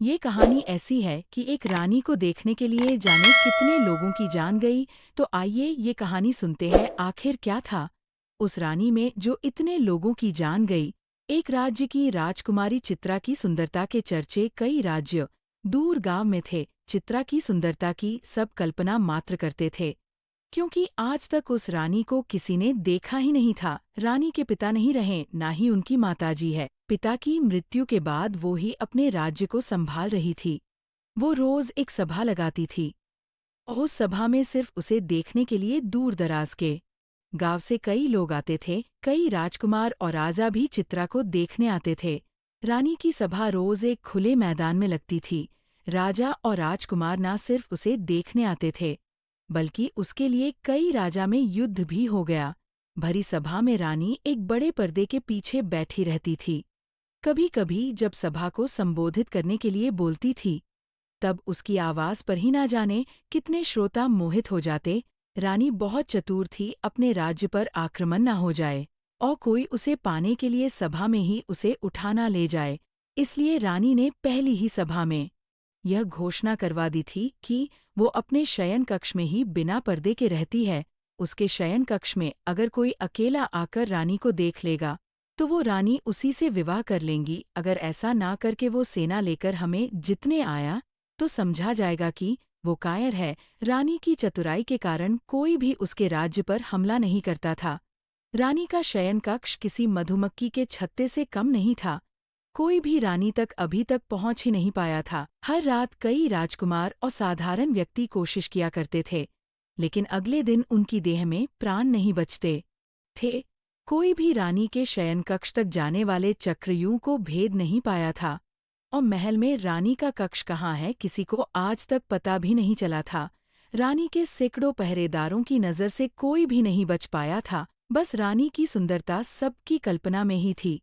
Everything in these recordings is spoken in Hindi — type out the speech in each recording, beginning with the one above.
ये कहानी ऐसी है कि एक रानी को देखने के लिए जाने कितने लोगों की जान गई। तो आइए ये कहानी सुनते हैं, आखिर क्या था उस रानी में जो इतने लोगों की जान गई। एक राज्य की राजकुमारी चित्रा की सुंदरता के चर्चे कई राज्य दूर गांव में थे। चित्रा की सुंदरता की सब कल्पना मात्र करते थे, क्योंकि आज तक उस रानी को किसी ने देखा ही नहीं था। रानी के पिता नहीं रहे, ना ही उनकी माताजी है। पिता की मृत्यु के बाद वो ही अपने राज्य को संभाल रही थी। वो रोज एक सभा लगाती थी और उस सभा में सिर्फ उसे देखने के लिए दूर दराज के गांव से कई लोग आते थे। कई राजकुमार और राजा भी चित्रा को देखने आते थे। रानी की सभा रोज एक खुले मैदान में लगती थी। राजा और राजकुमार न सिर्फ उसे देखने आते थे, बल्कि उसके लिए कई राजा में युद्ध भी हो गया। भरी सभा में रानी एक बड़े पर्दे के पीछे बैठी रहती थी। कभी कभी जब सभा को संबोधित करने के लिए बोलती थी, तब उसकी आवाज पर ही ना जाने कितने श्रोता मोहित हो जाते। रानी बहुत चतुर थी, अपने राज्य पर आक्रमण न हो जाए और कोई उसे पाने के लिए सभा में ही उसे उठाना ले जाए। इसलिए रानी ने पहली ही सभा में यह घोषणा करवा दी थी कि वो अपने शयन कक्ष में ही बिना पर्दे के रहती है। उसके शयन कक्ष में अगर कोई अकेला आकर रानी को देख लेगा, तो वो रानी उसी से विवाह कर लेंगी। अगर ऐसा ना करके वो सेना लेकर हमें जितने आया, तो समझा जाएगा कि वो कायर है। रानी की चतुराई के कारण कोई भी उसके राज्य पर हमला नहीं करता था। रानी का शयन कक्ष किसी मधुमक्खी के छत्ते से कम नहीं था। कोई भी रानी तक अभी तक पहुंच ही नहीं पाया था। हर रात कई राजकुमार और साधारण व्यक्ति कोशिश किया करते थे, लेकिन अगले दिन उनकी देह में प्राण नहीं बचते थे। कोई भी रानी के शयन कक्ष तक जाने वाले चक्रव्यूह को भेद नहीं पाया था, और महल में रानी का कक्ष कहाँ है किसी को आज तक पता भी नहीं चला था। रानी के सैकड़ों पहरेदारों की नज़र से कोई भी नहीं बच पाया था। बस रानी की सुंदरता सबकी कल्पना में ही थी।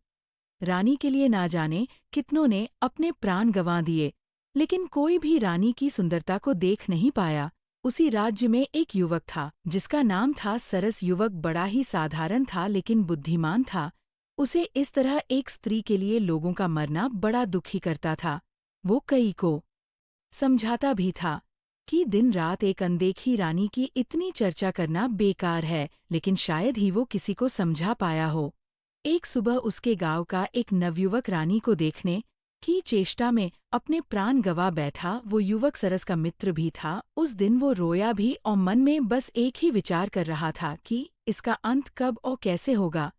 रानी के लिए ना जाने कितनों ने अपने प्राण गंवा दिए, लेकिन कोई भी रानी की सुंदरता को देख नहीं पाया। उसी राज्य में एक युवक था जिसका नाम था सरस। युवक बड़ा ही साधारण था, लेकिन बुद्धिमान था। उसे इस तरह एक स्त्री के लिए लोगों का मरना बड़ा दुखी करता था। वो कई को समझाता भी था कि दिन रात एक अनदेखी रानी की इतनी चर्चा करना बेकार है, लेकिन शायद ही वो किसी को समझा पाया हो। एक सुबह उसके गांव का एक नवयुवक रानी को देखने की चेष्टा में अपने प्राण गंवा बैठा। वो युवक सरस का मित्र भी था। उस दिन वो रोया भी और मन में बस एक ही विचार कर रहा था कि इसका अंत कब और कैसे होगा।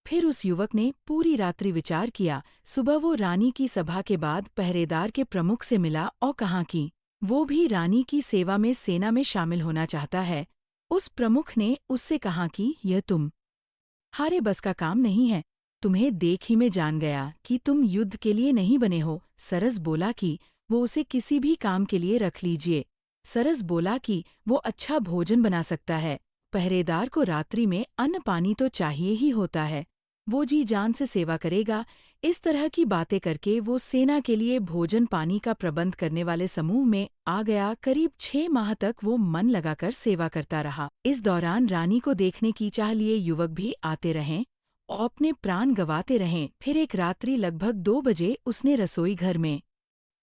फिर उस युवक ने पूरी रात्रि विचार किया। सुबह वो रानी की सभा के बाद पहरेदार के प्रमुख से मिला और कहा कि वो भी रानी की सेवा में सेना में शामिल होना चाहता है। उस प्रमुख ने उससे कहा कि यह तुम हारे बस का काम नहीं है। तुम्हें देख ही में जान गया कि तुम युद्ध के लिए नहीं बने हो। सरस बोला कि वो उसे किसी भी काम के लिए रख लीजिए। सरस बोला कि वो अच्छा भोजन बना सकता है। पहरेदार को रात्रि में अन्न पानी तो चाहिए ही होता है, वो जी जान से सेवा करेगा। इस तरह की बातें करके वो सेना के लिए भोजन पानी का प्रबंध करने वाले समूह में आ गया। करीब 6 माह तक वो मन लगाकर सेवा करता रहा। इस दौरान रानी को देखने की चाह लिए युवक भी आते रहें और अपने प्राण गंवाते रहें। फिर एक रात्रि लगभग 2 बजे उसने रसोई घर में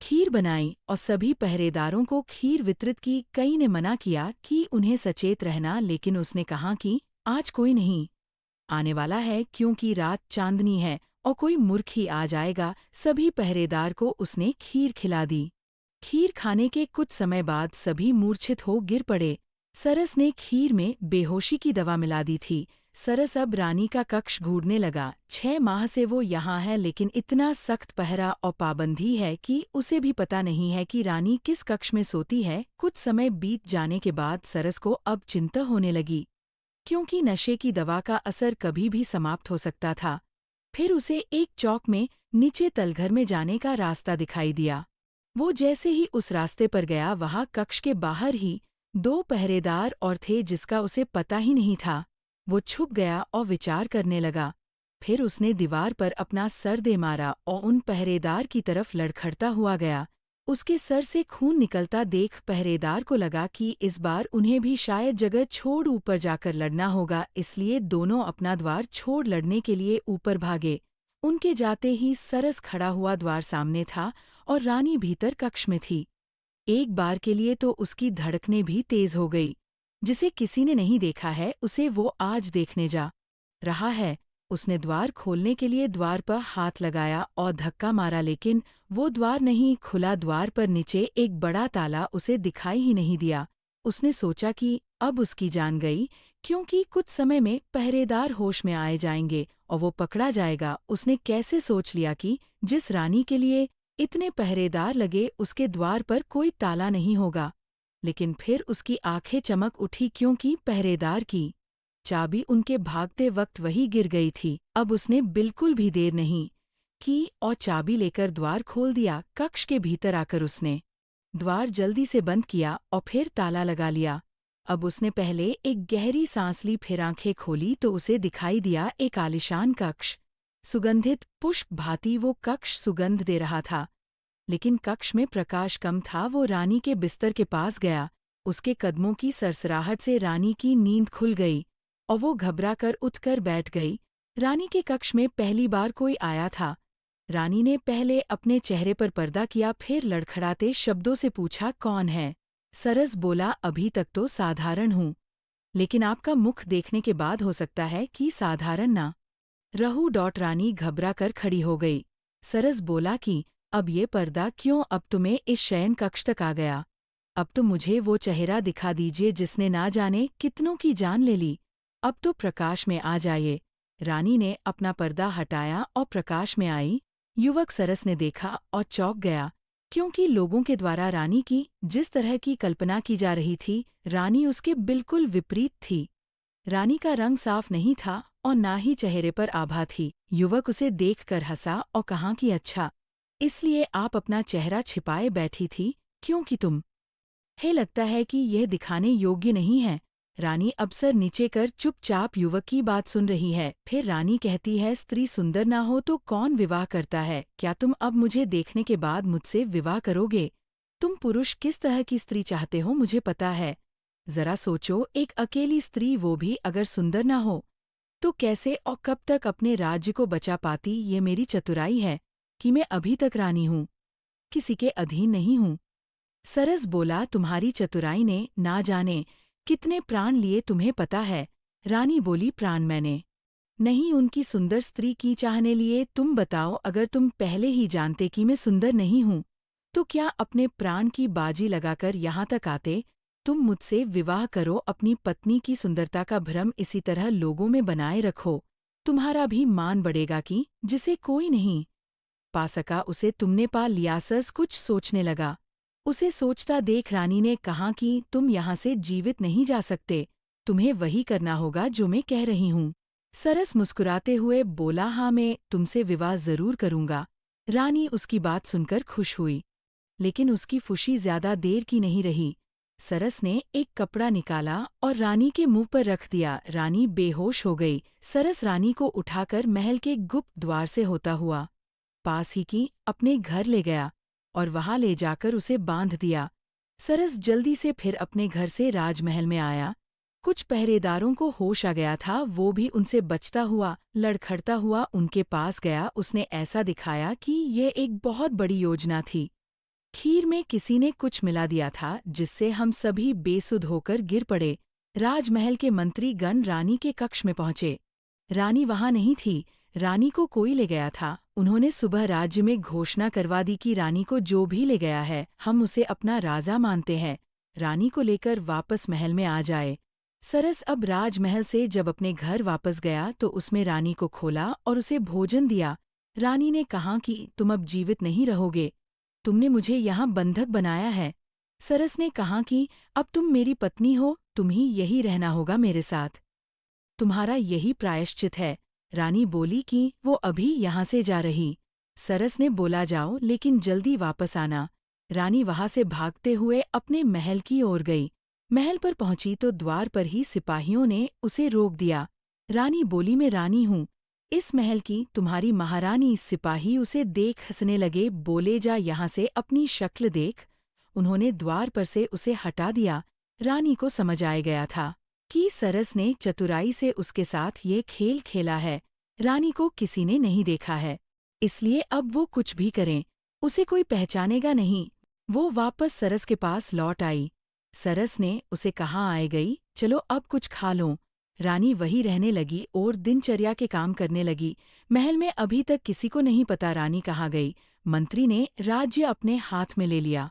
खीर बनाई और सभी पहरेदारों को खीर वितरित की। कई ने मना किया कि उन्हें सचेत रहना, लेकिन उसने कहा कि आज कोई नहीं आने वाला है, क्योंकि रात चांदनी है और कोई मूर्ख ही आ जाएगा। सभी पहरेदार को उसने खीर खिला दी। खीर खाने के कुछ समय बाद सभी मूर्छित हो गिर पड़े। सरस ने खीर में बेहोशी की दवा मिला दी थी। सरस अब रानी का कक्ष ढूंढने लगा। 6 माह से वो यहाँ है, लेकिन इतना सख्त पहरा और पाबंदी है कि उसे भी पता नहीं है कि रानी किस कक्ष में सोती है। कुछ समय बीत जाने के बाद सरस को अब चिंता होने लगी, क्योंकि नशे की दवा का असर कभी भी समाप्त हो सकता था। फिर उसे एक चौक में नीचे तलघर में जाने का रास्ता दिखाई दिया। वो जैसे ही उस रास्ते पर गया, वहां कक्ष के बाहर ही 2 पहरेदार और थे जिसका उसे पता ही नहीं था। वो छुप गया और विचार करने लगा। फिर उसने दीवार पर अपना सर दे मारा और उन पहरेदार की तरफ लड़खड़ता हुआ गया। उसके सर से खून निकलता देख पहरेदार को लगा कि इस बार उन्हें भी शायद जगह छोड़ ऊपर जाकर लड़ना होगा। इसलिए दोनों अपना द्वार छोड़ लड़ने के लिए ऊपर भागे। उनके जाते ही सरस खड़ा हुआ द्वार सामने था और रानी भीतर कक्ष में थी। एक बार के लिए तो उसकी धड़कनें भी तेज हो गई। जिसे किसी ने नहीं देखा है उसे वो आज देखने जा रहा है। उसने द्वार खोलने के लिए द्वार पर हाथ लगाया और धक्का मारा, लेकिन वो द्वार नहीं खुला। द्वार पर नीचे एक बड़ा ताला उसे दिखाई ही नहीं दिया। उसने सोचा कि अब उसकी जान गई, क्योंकि कुछ समय में पहरेदार होश में आए जाएंगे और वो पकड़ा जाएगा। उसने कैसे सोच लिया कि जिस रानी के लिए इतने पहरेदार लगे उसके द्वार पर कोई ताला नहीं होगा। लेकिन फिर उसकी आंखें चमक उठी, क्योंकि पहरेदार की चाबी उनके भागते वक्त वही गिर गई थी। अब उसने बिल्कुल भी देर नहीं की और चाबी लेकर द्वार खोल दिया। कक्ष के भीतर आकर उसने द्वार जल्दी से बंद किया और फिर ताला लगा लिया। अब उसने पहले एक गहरी सांस ली, फिर आंखें खोली तो उसे दिखाई दिया एक आलीशान कक्ष। सुगंधित पुष्प भांति वो कक्ष सुगंध दे रहा था, लेकिन कक्ष में प्रकाश कम था। वो रानी के बिस्तर के पास गया। उसके कदमों की सरसराहट से रानी की नींद खुल गई और वो घबराकर उठकर बैठ गई। रानी के कक्ष में पहली बार कोई आया था। रानी ने पहले अपने चेहरे पर पर्दा किया, फिर लड़खड़ाते शब्दों से पूछा, कौन है? सरस बोला, अभी तक तो साधारण हूँ, लेकिन आपका मुख देखने के बाद हो सकता है कि साधारण ना रहूं। रानी घबरा कर खड़ी हो गई। सरस बोला कि अब ये पर्दा क्यों? अब तुम्हें इस शयन कक्ष तक आ गया। अब तो मुझे वो चेहरा दिखा दीजिए जिसने ना जाने कितनों की जान ले ली। अब तो प्रकाश में आ जाइए। रानी ने अपना पर्दा हटाया और प्रकाश में आई। युवक सरस ने देखा और चौंक गया, क्योंकि लोगों के द्वारा रानी की जिस तरह की कल्पना की जा रही थी, रानी उसके बिल्कुल विपरीत थी। रानी का रंग साफ नहीं था और ना ही चेहरे पर आभा थी। युवक उसे देखकर हंसा और कहा कि अच्छा, इसलिए आप अपना चेहरा छिपाए बैठी थी, क्योंकि तुम है लगता है कि यह दिखाने योग्य नहीं है। रानी अब सर नीचे कर चुपचाप युवक की बात सुन रही है। फिर रानी कहती है, स्त्री सुंदर ना हो तो कौन विवाह करता है? क्या तुम अब मुझे देखने के बाद मुझसे विवाह करोगे? तुम पुरुष किस तरह की स्त्री चाहते हो मुझे पता है। जरा सोचो, एक अकेली स्त्री, वो भी अगर सुंदर ना हो, तो कैसे और कब तक अपने राज्य को बचा पाती? ये मेरी चतुराई है कि मैं अभी तक रानी हूँ, किसी के अधीन नहीं हूँ। सरस बोला, तुम्हारी चतुराई ने ना जाने कितने प्राण लिए, तुम्हें पता है? रानी बोली, प्राण मैंने नहीं, उनकी सुंदर स्त्री की चाहने लिए। तुम बताओ, अगर तुम पहले ही जानते कि मैं सुंदर नहीं हूँ, तो क्या अपने प्राण की बाजी लगाकर यहाँ तक आते? तुम मुझसे विवाह करो, अपनी पत्नी की सुंदरता का भ्रम इसी तरह लोगों में बनाए रखो। तुम्हारा भी मान बढ़ेगा कि जिसे कोई नहीं पा सका उसे तुमने पा लिया। सरस कुछ सोचने लगा। उसे सोचता देख रानी ने कहा कि तुम यहाँ से जीवित नहीं जा सकते, तुम्हें वही करना होगा जो मैं कह रही हूँ। सरस मुस्कुराते हुए बोला, हाँ, मैं तुमसे विवाह जरूर करूँगा। रानी उसकी बात सुनकर खुश हुई, लेकिन उसकी खुशी ज्यादा देर की नहीं रही। सरस ने एक कपड़ा निकाला और रानी के मुंह पर रख दिया। रानी बेहोश हो गई। सरस रानी को उठाकर महल के गुप्त द्वार से होता हुआ पास ही की अपने घर ले गया और वहां ले जाकर उसे बांध दिया। सरस जल्दी से फिर अपने घर से राजमहल में आया। कुछ पहरेदारों को होश आ गया था, वो भी उनसे बचता हुआ लड़खड़ता हुआ उनके पास गया। उसने ऐसा दिखाया कि ये एक बहुत बड़ी योजना थी। खीर में किसी ने कुछ मिला दिया था, जिससे हम सभी बेसुध होकर गिर पड़े। राजमहल के मंत्री गण रानी के कक्ष में पहुंचे। रानी वहां नहीं थी, रानी को कोई ले गया था। उन्होंने सुबह राज्य में घोषणा करवा दी कि रानी को जो भी ले गया है, हम उसे अपना राजा मानते हैं, रानी को लेकर वापस महल में आ जाए। सरस अब राजमहल से जब अपने घर वापस गया तो उसमें रानी को खोला और उसे भोजन दिया। रानी ने कहा कि तुम अब जीवित नहीं रहोगे, तुमने मुझे यहाँ बंधक बनाया है। सरस ने कहा कि अब तुम मेरी पत्नी हो, तुम्हें यही रहना होगा मेरे साथ, तुम्हारा यही प्रायश्चित है। रानी बोली कि वो अभी यहाँ से जा रही। सरस ने बोला, जाओ, लेकिन जल्दी वापस आना। रानी वहां से भागते हुए अपने महल की ओर गई। महल पर पहुंची तो द्वार पर ही सिपाहियों ने उसे रोक दिया। रानी बोली, मैं रानी हूँ इस महल की, तुम्हारी महारानी। सिपाही उसे देख हंसने लगे, बोले, जा यहाँ से, अपनी शक्ल देख। उन्होंने द्वार पर से उसे हटा दिया। रानी को समझ आ गया था कि सरस ने चतुराई से उसके साथ ये खेल खेला है। रानी को किसी ने नहीं देखा है, इसलिए अब वो कुछ भी करें उसे कोई पहचानेगा नहीं। वो वापस सरस के पास लौट आई। सरस ने उसे कहा, आए गई, चलो अब कुछ खा लो। रानी वही रहने लगी और दिनचर्या के काम करने लगी। महल में अभी तक किसी को नहीं पता रानी कहाँ गई। मंत्री ने राज्य अपने हाथ में ले लिया।